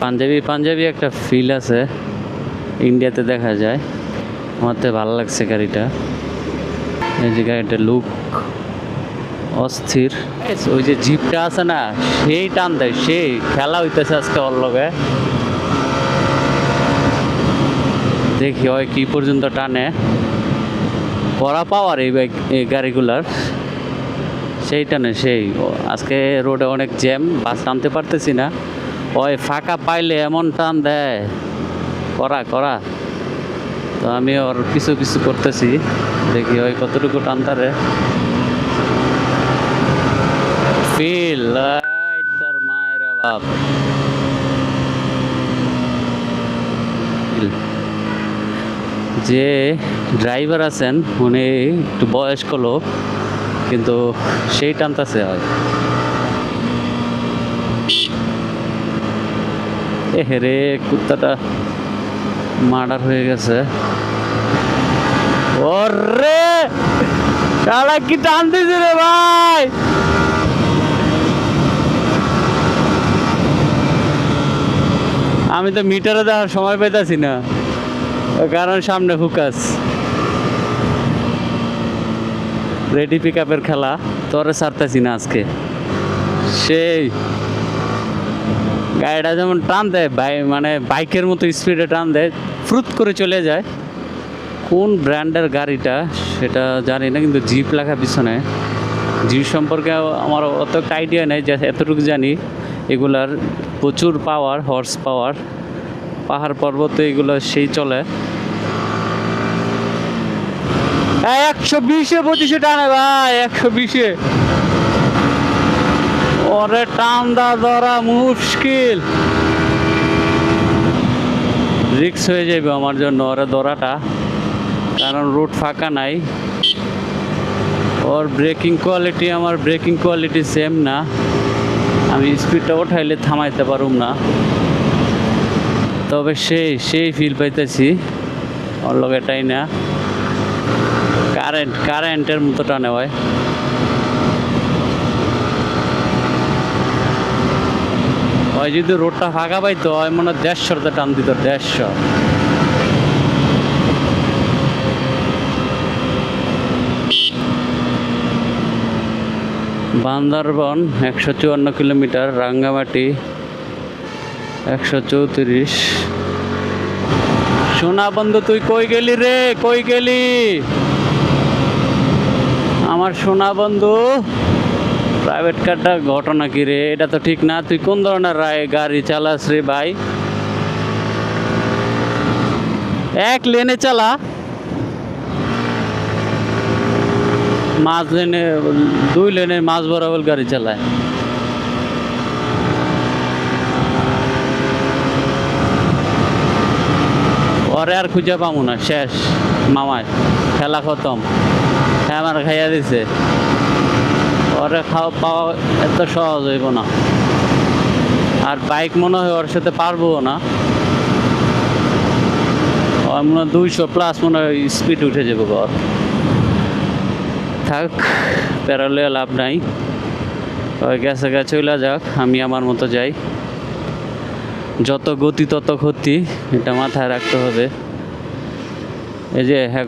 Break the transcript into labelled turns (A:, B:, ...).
A: পাঞ্জাবি পাঞ্জাবি একটা ফিল আছে, ইন্ডিয়াতে দেখা যায়। আমার তো ভালো লাগছে গাড়িটা। এই যে গাড়িটার লুক অস্থির। ওই যে জিপটা আছে না, সেই টান দেয়, সেই খেলা হইতেছে আজকে ওর লগে। দেখি ওই কি পর্যন্ত টানে। কড়া পাওয়ার এই গাড়িগুলার, সেই টানে সেই। আজকে রোডে অনেক জ্যাম, বাস টানতে পারতেছি না। ওই ফাঁকা পাইলে এমন টান দেয়, করা করা। তো আমি ওর পিছু পিছু করতেছি, দেখি ওই কতটুকু টানতারে। ফিল তার মায়ের বাপ। যে ড্রাইভার আছেন উনি একটু বয়স্ক লোক, কিন্তু সেই টানতাছে হয়। হেরে কুত্তাটা মার্ডার হয়ে গেছে। ওরে শালা কি টানতেছে রে ভাই! আমি তো মিটারে দেওয়ার সময় পাইতাছি না, কারণ সামনে ফোকাস। রেডি পিক আপের খেলা, তোরে ছাড়তেছি না আজকে। সেই গাড়িটা যেমন টান দেয়, মানে বাইকের মতো স্পিডে টান দেয়, ফ্রুত করে চলে যায়। কোন ব্র্যান্ডের গাড়িটা সেটা জানি না, কিন্তু জিপ লেখা পিছনে। জিপ সম্পর্কে আমার অত একটা আইডিয়া নেই, যে এতটুকু জানি এগুলার প্রচুর পাওয়ার, হর্স পাওয়ার। পাহাড় পর্বতে এগুলো সেই চলে। 120-এ 25-এ টানে ভাই, 120-এ। ওরে টান্দা ধরা মুশকিল, রিক্স হয়ে যাবে আমার জন্য ওরে ধরাটা, কারণ রুট ফাঁকা নাই। ওর ব্রেকিং কোয়ালিটি আমার ব্রেকিং কোয়ালিটি সেম না, আমি স্পিডটা ওঠাইলে থামাইতে পারুম না। তবে সেই ফিল পাইতেছি ওর লগে, এটাই না কারেন্টের মতো টানে হয়। ওই যদি রোডটা ফাঁকা পাইতো হয় মনে হয় 150-তে টান দিত, 150। বান্দরবন 154 কিলোমিটার, রাঙ্গামাটি 134। সোনা বন্ধু তুই কই গেলি রে, কই গেলি আমার সোনা বন্ধু? প্রাইভেট কারটা ঘটনা কি রে? এটা তো ঠিক না। তুই কোন ধরনের গাড়ি চালাস রে ভাই? এক লেনে চালা, মাঝ লেনে 2 লেনের মাঝ বরাবর গাড়ি চালায়। ওরে আর খুঁজে পাবো না, শেষ মামায়, খেলা খতম। হ্যাঁ আমার খাইয়া দিছে, ওরে পাওয়া এত সহজ হইব না। আর বাইক মনে হয় ওর সাথে পারবো না, ওর মনে হয় 200+ মনে হয় স্পিড উঠে যাবো ঘর। থাক, পেরোলে লাভ নাই, ওই গেছে চলে যাক, আমি আমার মতো যাই। যত গতি তত ক্ষতি, এটা মাথায় রাখতে হবে। এই যে হ্যাঁ